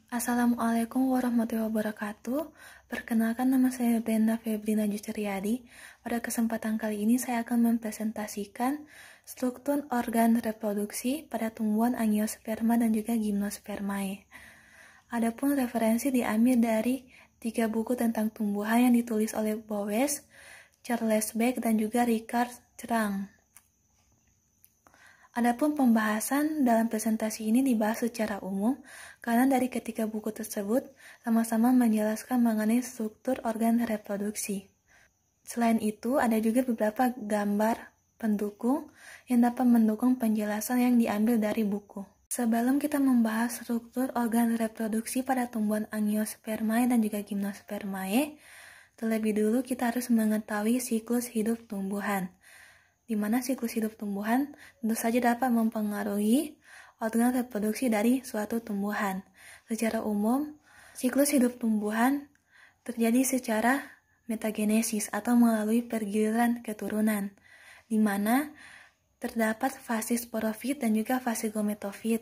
Assalamualaikum warahmatullahi wabarakatuh. Perkenalkan, nama saya Brenda Febrina Justriadi. Pada kesempatan kali ini saya akan mempresentasikan struktur organ reproduksi pada tumbuhan Angiosperma dan juga Gymnospermae. Adapun referensi diambil dari 3 buku tentang tumbuhan yang ditulis oleh Bowes, Charles Beck, dan juga Richard Strang. Adapun pembahasan dalam presentasi ini dibahas secara umum karena dari ketiga buku tersebut sama-sama menjelaskan mengenai struktur organ reproduksi. Selain itu, ada juga beberapa gambar pendukung yang dapat mendukung penjelasan yang diambil dari buku. Sebelum kita membahas struktur organ reproduksi pada tumbuhan Angiospermae dan juga Gymnospermae, terlebih dulu kita harus mengetahui siklus hidup tumbuhan, di mana siklus hidup tumbuhan tentu saja dapat mempengaruhi organ reproduksi dari suatu tumbuhan. Secara umum, siklus hidup tumbuhan terjadi secara metagenesis atau melalui pergiliran keturunan, di mana terdapat fase sporofit dan juga fase gametofit.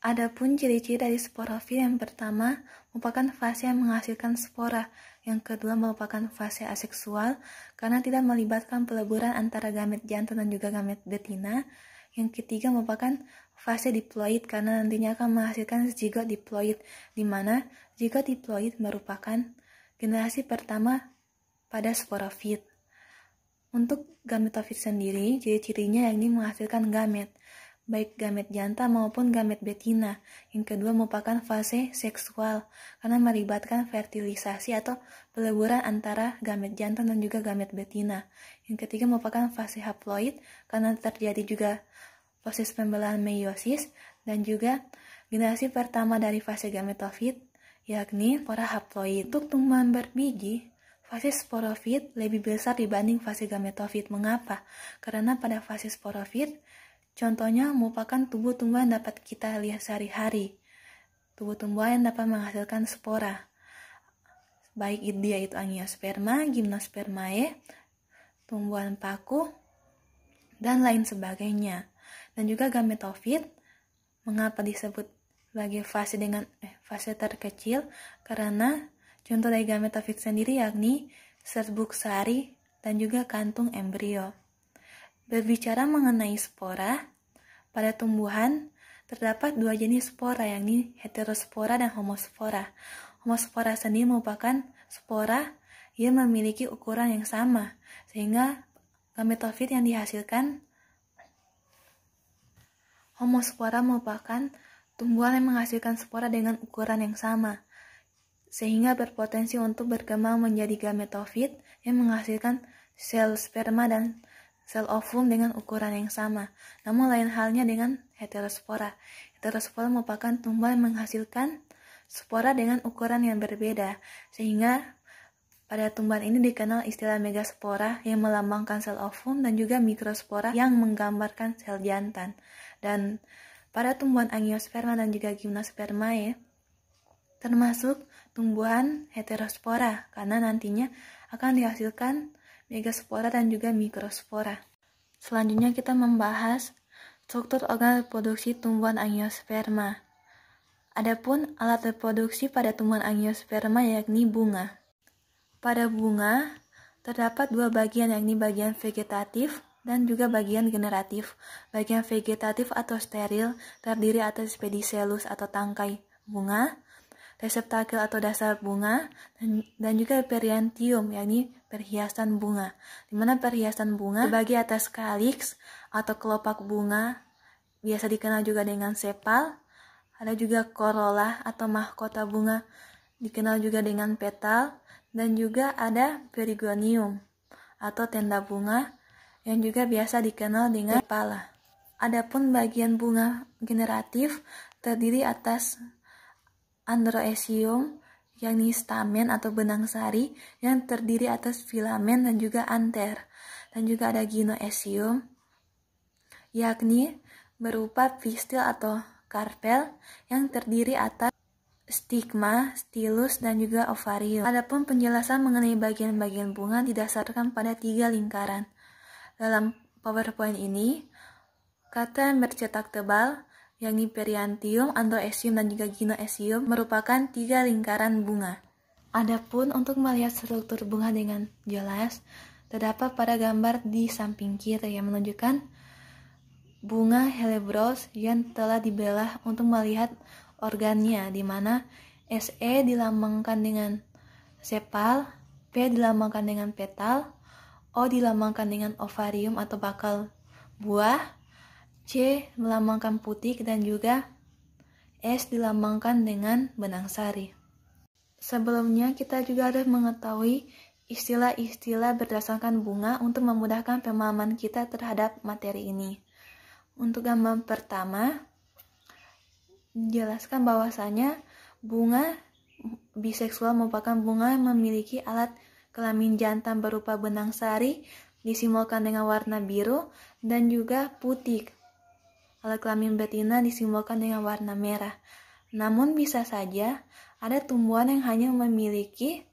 Adapun ciri-ciri dari sporofit, yang pertama merupakan fase yang menghasilkan spora, yang kedua merupakan fase aseksual karena tidak melibatkan peleburan antara gamet jantan dan juga gamet betina. Yang ketiga merupakan fase diploid karena nantinya akan menghasilkan zigot diploid, di mana zigot diploid merupakan generasi pertama pada sporofit. Untuk gametofit sendiri, ciri-cirinya yakni menghasilkan gamet, baik gamet jantan maupun gamet betina. Yang kedua merupakan fase seksual karena melibatkan fertilisasi atau peleburan antara gamet jantan dan juga gamet betina. Yang ketiga merupakan fase haploid karena terjadi juga proses pembelahan meiosis, dan juga generasi pertama dari fase gametofit yakni spora haploid. Untuk tumbuhan berbiji, fase sporofit lebih besar dibanding fase gametofit. Mengapa? Karena pada fase sporofit contohnya merupakan tumbuh-tumbuhan yang dapat kita lihat sehari-hari. Tumbuh-tumbuhan yang dapat menghasilkan spora. Baik dia itu Angiosperma, Gymnospermae, tumbuhan paku, dan lain sebagainya. Dan juga gametofit, mengapa disebut sebagai fase terkecil? Karena contoh dari gametofit sendiri yakni serbuk sari dan juga kantung embrio. Berbicara mengenai spora, pada tumbuhan terdapat 2 jenis spora, yakni heterospora dan homospora. Homospora sendiri merupakan spora yang memiliki ukuran yang sama, sehingga gametofit yang dihasilkan. Homospora merupakan tumbuhan yang menghasilkan spora dengan ukuran yang sama, sehingga berpotensi untuk berkembang menjadi gametofit yang menghasilkan sel sperma dan sel ovum dengan ukuran yang sama. Namun lain halnya dengan heterospora. Heterospora merupakan tumbuhan yang menghasilkan spora dengan ukuran yang berbeda, sehingga pada tumbuhan ini dikenal istilah megaspora yang melambangkan sel ovum dan juga mikrospora yang menggambarkan sel jantan. Dan pada tumbuhan Angiosperma dan juga Gymnospermae termasuk tumbuhan heterospora karena nantinya akan dihasilkan megaspora dan juga mikrospora. Selanjutnya kita membahas struktur organ reproduksi tumbuhan Angiosperma. Adapun alat reproduksi pada tumbuhan Angiosperma yakni bunga. Pada bunga terdapat 2 bagian, yakni bagian vegetatif dan juga bagian generatif. Bagian vegetatif atau steril terdiri atas pedicellus atau tangkai bunga, reseptakel atau dasar bunga, dan juga periantium, yakni perhiasan bunga, di mana perhiasan bunga terbagi atas calyx atau kelopak bunga, biasa dikenal juga dengan sepal. Ada juga corolla atau mahkota bunga, dikenal juga dengan petal, dan juga ada perigonium atau tenda bunga yang juga biasa dikenal dengan kepala. Adapun bagian bunga generatif terdiri atas androecium, yakni stamen atau benang sari yang terdiri atas filamen dan juga anter. Dan juga ada gynoecium, yakni berupa pistil atau karpel yang terdiri atas stigma, stilus, dan juga ovarium. Adapun penjelasan mengenai bagian-bagian bunga didasarkan pada 3 lingkaran. Dalam PowerPoint ini, kata yang bercetak tebal yakni periantium, androecium, dan juga gynoecium merupakan 3 lingkaran bunga. Adapun untuk melihat struktur bunga dengan jelas, terdapat pada gambar di samping kiri yang menunjukkan bunga Heliobrows yang telah dibelah untuk melihat organnya, di mana SE dilambangkan dengan sepal, P dilambangkan dengan petal, O dilambangkan dengan ovarium atau bakal buah, C melambangkan putik, dan juga S dilambangkan dengan benang sari. Sebelumnya kita juga harus mengetahui istilah-istilah berdasarkan bunga untuk memudahkan pemahaman kita terhadap materi ini. Untuk gambar pertama, dijelaskan bahwasanya bunga biseksual merupakan bunga yang memiliki alat kelamin jantan berupa benang sari, disimbolkan dengan warna biru, dan juga putik. Alat kelamin betina disimbolkan dengan warna merah. Namun bisa saja ada tumbuhan yang hanya memiliki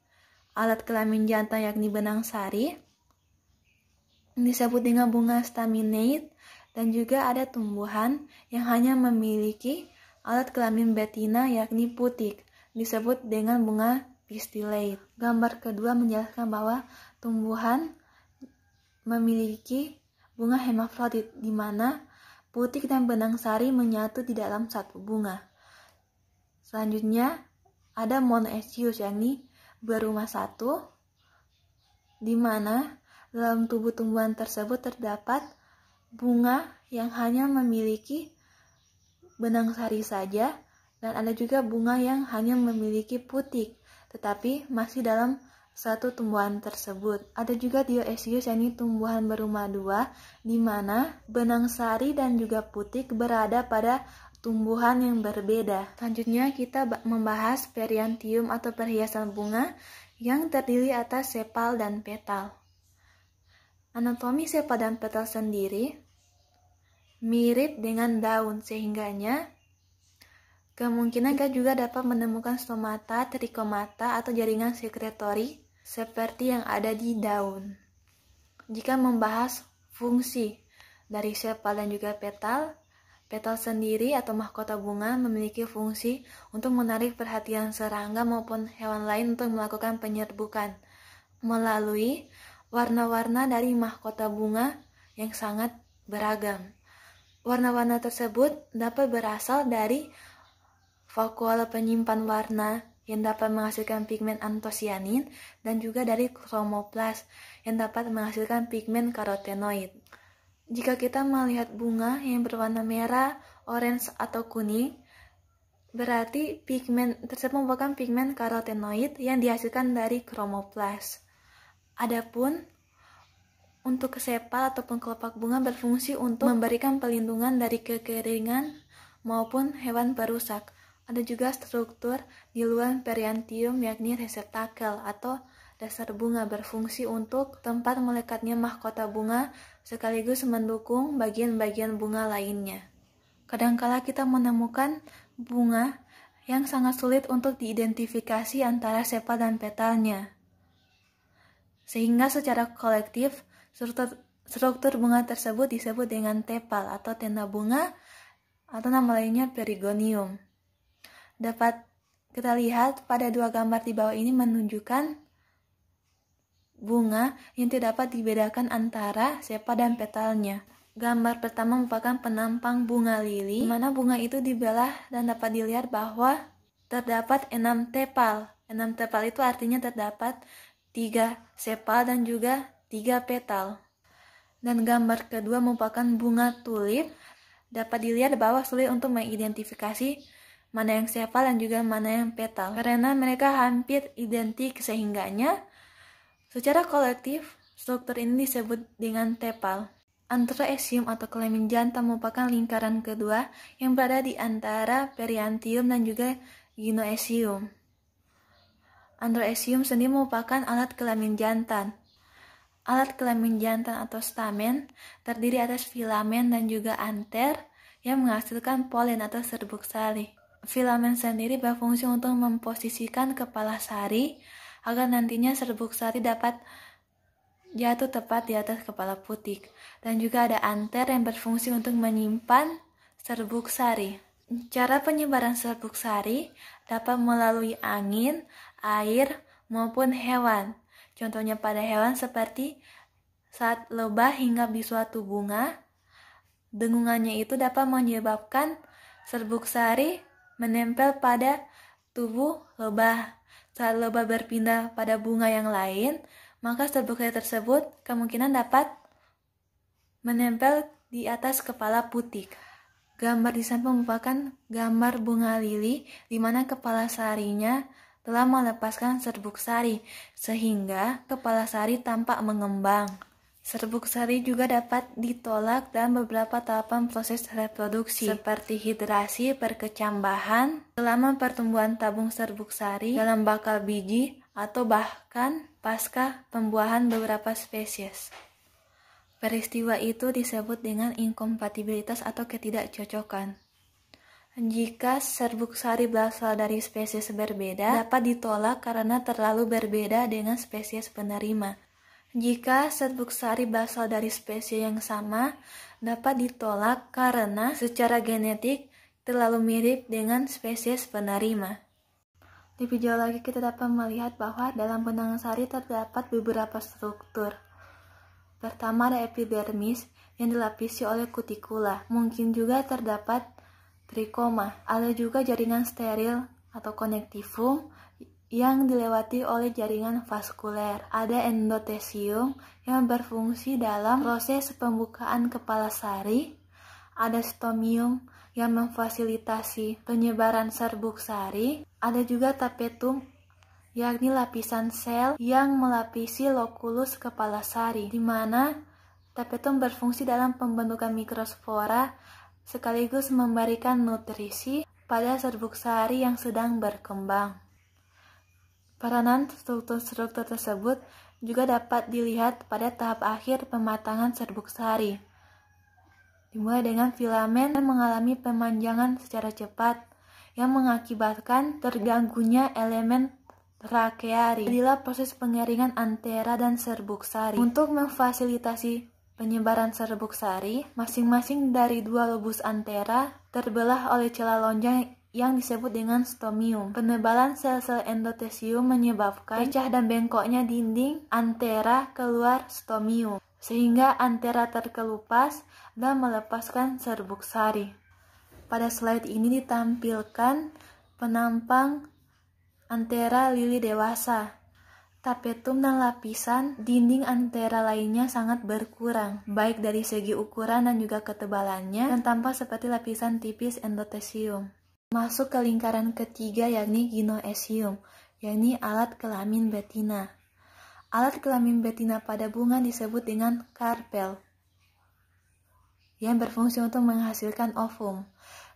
alat kelamin jantan yakni benang sari, disebut dengan bunga staminate, dan juga ada tumbuhan yang hanya memiliki alat kelamin betina yakni putik, disebut dengan bunga pistillate. Gambar kedua menjelaskan bahwa tumbuhan memiliki bunga hermafrodit, di mana putik dan benang sari menyatu di dalam satu bunga. Selanjutnya ada monoecious yakni berumah satu, di mana dalam tubuh tumbuhan tersebut terdapat bunga yang hanya memiliki benang sari saja, dan ada juga bunga yang hanya memiliki putik, tetapi masih dalam satu tumbuhan tersebut. Ada juga dioecious yakni tumbuhan berumah dua, di mana benang sari dan juga putik berada pada tumbuhan yang berbeda. Selanjutnya kita membahas periantium atau perhiasan bunga yang terdiri atas sepal dan petal. Anatomi sepal dan petal sendiri mirip dengan daun, sehingganya kemungkinan kita juga dapat menemukan stomata, trichomata, atau jaringan sekretori seperti yang ada di daun. Jika membahas fungsi dari sepal dan juga petal, petal sendiri atau mahkota bunga memiliki fungsi untuk menarik perhatian serangga maupun hewan lain untuk melakukan penyerbukan melalui warna-warna dari mahkota bunga yang sangat beragam. Warna-warna tersebut dapat berasal dari vakuola penyimpan warna yang dapat menghasilkan pigmen antosianin, dan juga dari kromoplas yang dapat menghasilkan pigmen karotenoid. Jika kita melihat bunga yang berwarna merah, orange, atau kuning, berarti pigmen tersebut merupakan pigmen karotenoid yang dihasilkan dari kromoplas. Adapun untuk sepal ataupun kelopak bunga berfungsi untuk memberikan perlindungan dari kekeringan maupun hewan perusak. Ada juga struktur di luar periantium yakni reseptakel atau dasar bunga, berfungsi untuk tempat melekatnya mahkota bunga sekaligus mendukung bagian-bagian bunga lainnya. Kadangkala kita menemukan bunga yang sangat sulit untuk diidentifikasi antara sepal dan petalnya, sehingga secara kolektif struktur bunga tersebut disebut dengan tepal atau tenda bunga, atau nama lainnya perigonium. Dapat kita lihat pada dua gambar di bawah ini menunjukkan bunga yang tidak dapat dibedakan antara sepal dan petalnya. Gambar pertama merupakan penampang bunga lili, di mana bunga itu dibelah dan dapat dilihat bahwa terdapat 6 tepal. 6 tepal itu artinya terdapat 3 sepal dan juga 3 petal. Dan gambar kedua merupakan bunga tulip. Dapat dilihat bahwa sulit untuk mengidentifikasi mana yang sepal dan juga mana yang petal, karena mereka hampir identik, sehingganya secara kolektif struktur ini disebut dengan tepal. Androecium atau kelamin jantan merupakan lingkaran kedua yang berada di antara periantium dan juga gynoecium. Androecium sendiri merupakan alat kelamin jantan. Alat kelamin jantan atau stamen terdiri atas filamen dan juga anter yang menghasilkan polen atau serbuk sari. Filamen sendiri berfungsi untuk memposisikan kepala sari agar nantinya serbuk sari dapat jatuh tepat di atas kepala putik. Dan juga ada anter yang berfungsi untuk menyimpan Serbuk sari. Cara penyebaran serbuk sari dapat melalui angin, air, maupun hewan. Contohnya pada hewan seperti saat lebah hinggap di suatu bunga, dengungannya itu dapat menyebabkan serbuk sari menempel pada tubuh lebah. Saat lebah berpindah pada bunga yang lain, maka serbuk sari tersebut kemungkinan dapat menempel di atas kepala putik. Gambar di samping merupakan gambar bunga lili di mana kepala sarinya telah melepaskan serbuk sari, sehingga kepala sari tampak mengembang. Serbuk sari juga dapat ditolak dalam beberapa tahapan proses reproduksi, seperti hidrasi, perkecambahan, selama pertumbuhan tabung serbuk sari dalam bakal biji, atau bahkan pasca pembuahan beberapa spesies. Peristiwa itu disebut dengan inkompatibilitas atau ketidakcocokan. Jika serbuk sari berasal dari spesies berbeda, dapat ditolak karena terlalu berbeda dengan spesies penerima. Jika serbuk sari berasal dari spesies yang sama, dapat ditolak karena secara genetik terlalu mirip dengan spesies penerima. Lebih jauh lagi kita dapat melihat bahwa dalam benang sari terdapat beberapa struktur. Pertama ada epidermis yang dilapisi oleh kutikula. Mungkin juga terdapat trikoma. Ada juga jaringan steril atau konektivum yang dilewati oleh jaringan vaskuler. Ada endotesium yang berfungsi dalam proses pembukaan kepala sari. Ada stomium yang memfasilitasi penyebaran serbuk sari. Ada juga tapetum, yakni lapisan sel yang melapisi lokulus kepala sari, di mana tapetum berfungsi dalam pembentukan mikrospora sekaligus memberikan nutrisi pada serbuk sari yang sedang berkembang. Peranan struktur-struktur tersebut juga dapat dilihat pada tahap akhir pematangan serbuk sari, dimulai dengan filamen yang mengalami pemanjangan secara cepat yang mengakibatkan terganggunya elemen trakeari. Inilah proses pengeringan antera dan serbuk sari. Untuk memfasilitasi penyebaran serbuk sari, masing-masing dari dua lobus antera terbelah oleh celah lonjang yang disebut dengan stomium. Penebalan sel-sel endotesium menyebabkan pecah dan bengkoknya dinding antera keluar stomium, sehingga antera terkelupas dan melepaskan serbuk sari. Pada slide ini ditampilkan penampang antera lili dewasa. Tapetum dan lapisan dinding antera lainnya sangat berkurang, baik dari segi ukuran dan juga ketebalannya, dan tampak seperti lapisan tipis endotesium. Masuk ke lingkaran ketiga yakni ginoesium, yakni alat kelamin betina. Alat kelamin betina pada bunga disebut dengan karpel, yang berfungsi untuk menghasilkan ovum.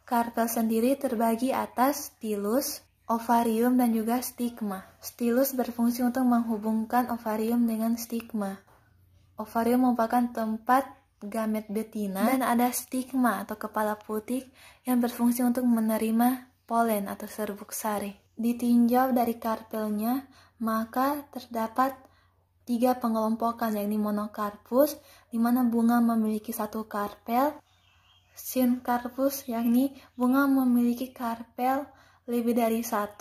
Karpel sendiri terbagi atas stilus, ovarium, dan juga stigma. Stilus berfungsi untuk menghubungkan ovarium dengan stigma. Ovarium merupakan tempat gamet betina, dan ada stigma atau kepala putik yang berfungsi untuk menerima polen atau serbuk sari. Ditinjau dari karpelnya, maka terdapat 3 pengelompokan, yakni monokarpus, di mana bunga memiliki 1 karpel, syncarpus, yakni bunga memiliki karpel lebih dari 1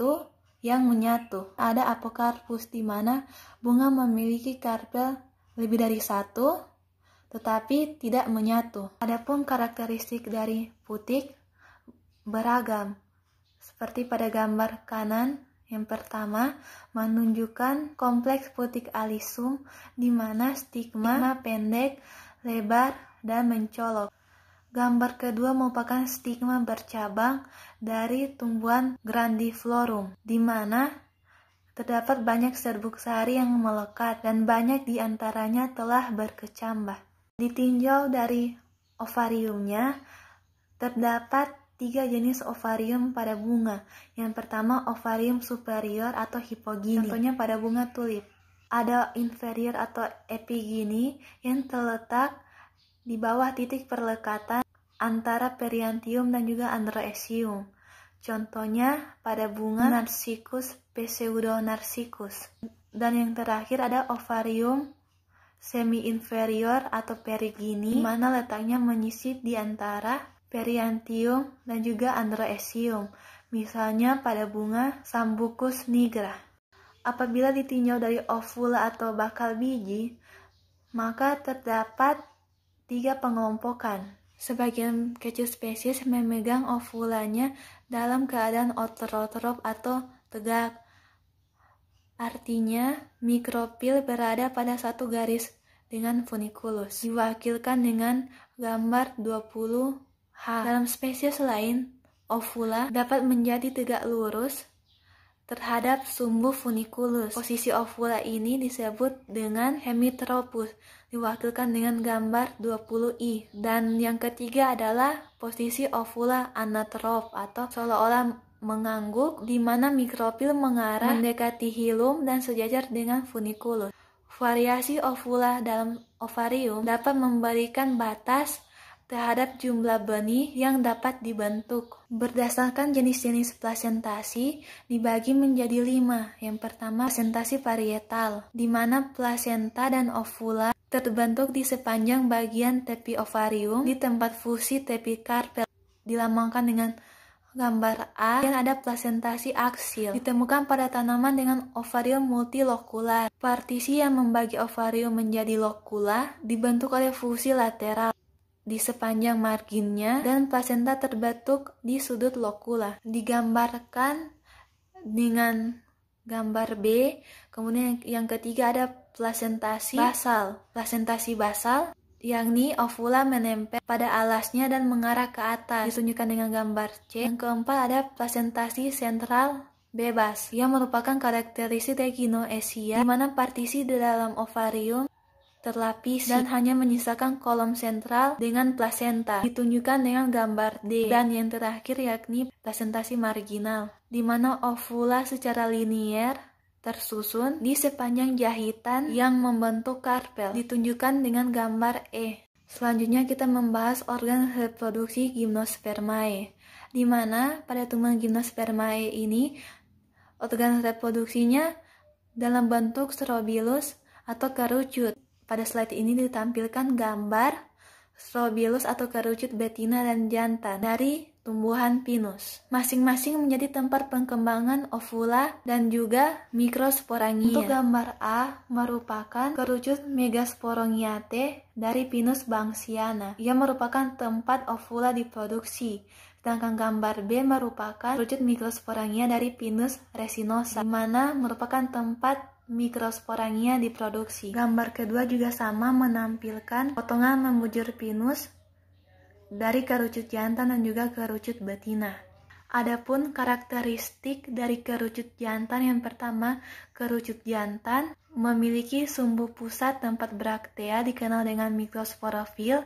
yang menyatu. Ada apokarpus, di mana bunga memiliki karpel lebih dari 1 tetapi tidak menyatu. Adapun karakteristik dari putik beragam, seperti pada gambar kanan. Yang pertama menunjukkan kompleks putik alisum, di mana stigma pendek, lebar, dan mencolok. Gambar kedua merupakan stigma bercabang dari tumbuhan grandiflorum, di mana terdapat banyak serbuk sari yang melekat dan banyak di antaranya telah berkecambah. Ditinjau dari ovariumnya, terdapat 3 jenis ovarium pada bunga. Yang pertama ovarium superior atau hipogini, contohnya pada bunga tulip. Ada inferior atau epigini yang terletak di bawah titik perlekatan antara periantium dan juga androecium. Contohnya pada bunga Narcissus pseudonarcissus. Dan yang terakhir ada ovarium semi-inferior atau perigini, di mana letaknya menyisip di antara periantium, dan juga androecium, misalnya pada bunga Sambucus nigra. Apabila ditinjau dari ovula atau bakal biji, maka terdapat 3 pengelompokan. Sebagian kecil spesies memegang ovulanya dalam keadaan ortotrop atau tegak. Artinya, mikropil berada pada satu garis dengan funiculus, diwakilkan dengan gambar 20H. Dalam spesies lain, ovula dapat menjadi tegak lurus terhadap sumbu funiculus. Posisi ovula ini disebut dengan hemitropus, diwakilkan dengan gambar 20I. Dan yang ketiga adalah posisi ovula anatrop atau seolah-olah mengangguk, di mana mikropil mengarah mendekati hilum dan sejajar dengan funiculus. Variasi ovula dalam ovarium dapat memberikan batas terhadap jumlah benih yang dapat dibentuk. Berdasarkan jenis-jenis plasentasi dibagi menjadi 5. Yang pertama, plasentasi parietal, di mana plasenta dan ovula terbentuk di sepanjang bagian tepi ovarium di tempat fusi tepi karpel. Dilambangkan dengan gambar A. Dan ada plasentasi aksil, ditemukan pada tanaman dengan ovarium multilokular. Partisi yang membagi ovarium menjadi lokula dibentuk oleh fusi lateral di sepanjang marginnya, dan plasenta terbentuk di sudut lokula. Digambarkan dengan gambar B. Kemudian yang ketiga ada plasentasi basal. Plasentasi basal yakni ovula menempel pada alasnya dan mengarah ke atas, ditunjukkan dengan gambar C. Yang keempat ada plasentasi sentral bebas, yang merupakan karakteristik Echinoecia, di mana partisi di dalam ovarium terlapisi dan hanya menyisakan kolom sentral dengan plasenta, ditunjukkan dengan gambar D. Dan yang terakhir yakni plasentasi marginal, di mana ovula secara linier tersusun di sepanjang jahitan yang membentuk karpel, ditunjukkan dengan gambar E. Selanjutnya kita membahas organ reproduksi Gymnospermae, di mana pada tumbuhan Gymnospermae ini organ reproduksinya dalam bentuk strobilus atau kerucut. Pada slide ini ditampilkan gambar strobilus atau kerucut betina dan jantan dari tumbuhan pinus. Masing-masing menjadi tempat pengembangan ovula dan juga mikrosporangia. Untuk gambar A merupakan kerucut Megasporangiate dari Pinus banksiana, yang merupakan tempat ovula diproduksi. Sedangkan gambar B merupakan kerucut mikrosporangia dari Pinus resinosa, di mana merupakan tempat mikrosporangia diproduksi. Gambar kedua juga sama, menampilkan potongan membujur pinus dari kerucut jantan dan juga kerucut betina. Adapun karakteristik dari kerucut jantan, yang pertama, kerucut jantan memiliki sumbu pusat tempat braktea dikenal dengan mikrosporofil,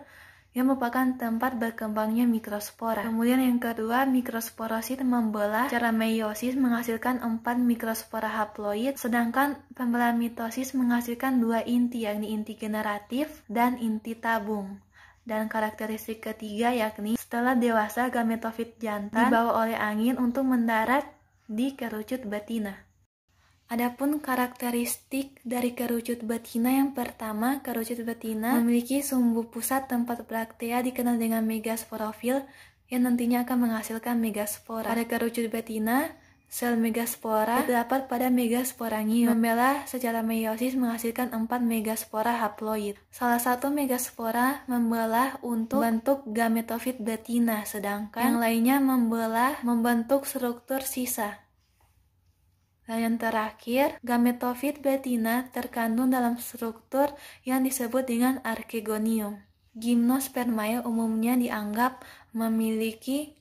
yang merupakan tempat berkembangnya mikrospora. Kemudian yang kedua, mikrosporosit membelah secara meiosis menghasilkan 4 mikrospora haploid, sedangkan pembelahan mitosis menghasilkan 2 inti, yakni inti generatif dan inti tabung. Dan karakteristik ketiga yakni setelah dewasa gametofit jantan dibawa oleh angin untuk mendarat di kerucut betina. Adapun karakteristik dari kerucut betina, yang pertama, kerucut betina memiliki sumbu pusat tempat braktea dikenal dengan megasporofil yang nantinya akan menghasilkan megaspora. Pada kerucut betina, sel megaspora terdapat pada megasporangium, membelah secara meiosis menghasilkan 4 megaspora haploid. Salah satu megaspora membelah untuk bentuk gametofit betina, sedangkan yang lainnya membelah membentuk struktur sisa. Dan yang terakhir, gametofit betina terkandung dalam struktur yang disebut dengan archegonium. Gymnospermae umumnya dianggap memiliki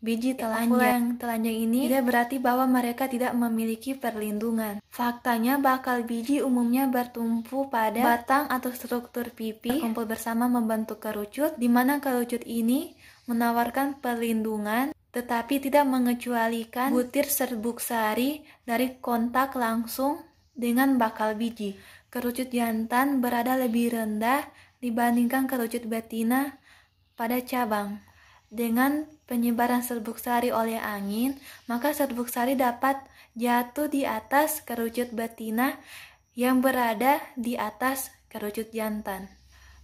biji telanjang. Ovula yang telanjang ini tidak berarti bahwa mereka tidak memiliki perlindungan. Faktanya, bakal biji umumnya bertumpu pada batang atau struktur pipi, berkumpul bersama membentuk kerucut, di mana kerucut ini menawarkan perlindungan tetapi tidak mengecualikan butir serbuk sari dari kontak langsung dengan bakal biji. Kerucut jantan berada lebih rendah dibandingkan kerucut betina pada cabang. Dengan penyebaran serbuk sari oleh angin, maka serbuk sari dapat jatuh di atas kerucut betina yang berada di atas kerucut jantan.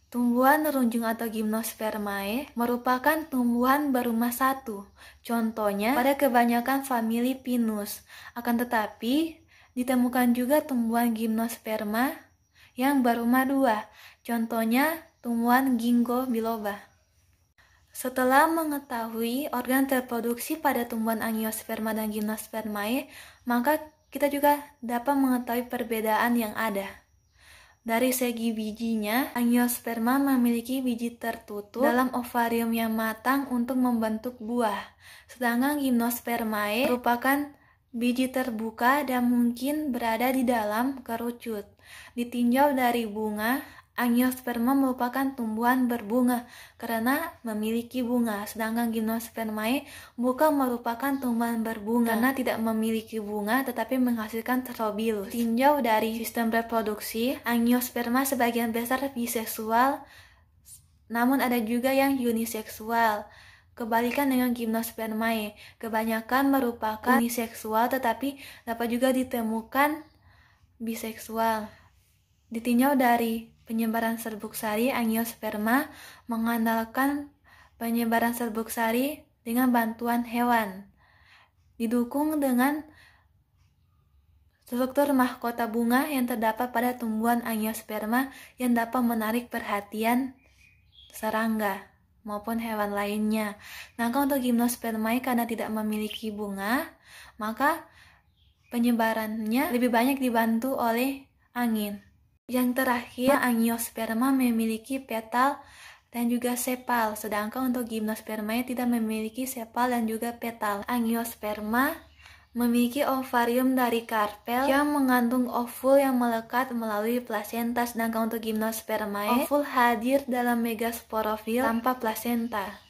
Tumbuhan nerunjung atau Gymnospermae merupakan tumbuhan berumah satu. Contohnya pada kebanyakan famili Pinus. Akan tetapi ditemukan juga tumbuhan Gymnosperma yang berumah dua. Contohnya tumbuhan Ginkgo biloba. Setelah mengetahui organ reproduksi pada tumbuhan Angiosperma dan Gymnospermae, maka kita juga dapat mengetahui perbedaan yang ada. Dari segi bijinya, Angiosperma memiliki biji tertutup dalam ovarium yang matang untuk membentuk buah. Sedangkan Gymnospermae merupakan biji terbuka dan mungkin berada di dalam kerucut. Ditinjau dari bunga, Angiosperma merupakan tumbuhan berbunga karena memiliki bunga, sedangkan Gymnospermae bukan merupakan tumbuhan berbunga karena tidak memiliki bunga tetapi menghasilkan strobilus. Tinjau dari sistem reproduksi, Angiosperma sebagian besar biseksual, namun ada juga yang uniseksual. Kebalikan dengan Gymnospermae, kebanyakan merupakan uniseksual tetapi dapat juga ditemukan biseksual. Ditinjau dari penyebaran serbuk sari, Angiosperma mengandalkan penyebaran serbuk sari dengan bantuan hewan. Didukung dengan struktur mahkota bunga yang terdapat pada tumbuhan Angiosperma yang dapat menarik perhatian serangga maupun hewan lainnya. Nah, untuk Gymnospermae karena tidak memiliki bunga, maka penyebarannya lebih banyak dibantu oleh angin. Yang terakhir, Angiosperma memiliki petal dan juga sepal, sedangkan untuk Gymnospermae tidak memiliki sepal dan juga petal. Angiosperma memiliki ovarium dari karpel yang mengandung ovul yang melekat melalui plasenta, sedangkan untuk Gymnospermae, ovul hadir dalam megasporofil tanpa plasenta.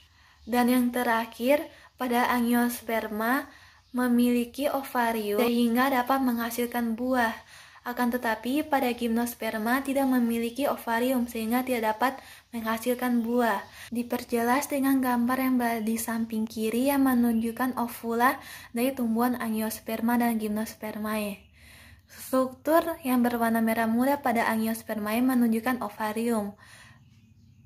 Dan yang terakhir, pada Angiosperma memiliki ovarium sehingga dapat menghasilkan buah. Akan tetapi pada Gymnosperma tidak memiliki ovarium sehingga tidak dapat menghasilkan buah. Diperjelas dengan gambar yang berada di samping kiri yang menunjukkan ovula dari tumbuhan Angiosperma dan Gymnospermae. Struktur yang berwarna merah muda pada Angiospermae menunjukkan ovarium.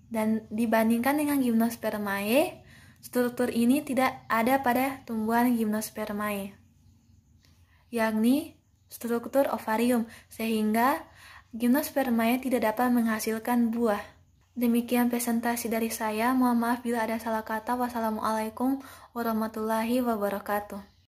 Dan dibandingkan dengan Gymnospermae, struktur ini tidak ada pada tumbuhan Gymnospermae, yakni struktur ovarium, sehingga Gymnospermae tidak dapat menghasilkan buah. Demikian presentasi dari saya. Mohon maaf bila ada salah kata. Wassalamualaikum warahmatullahi wabarakatuh.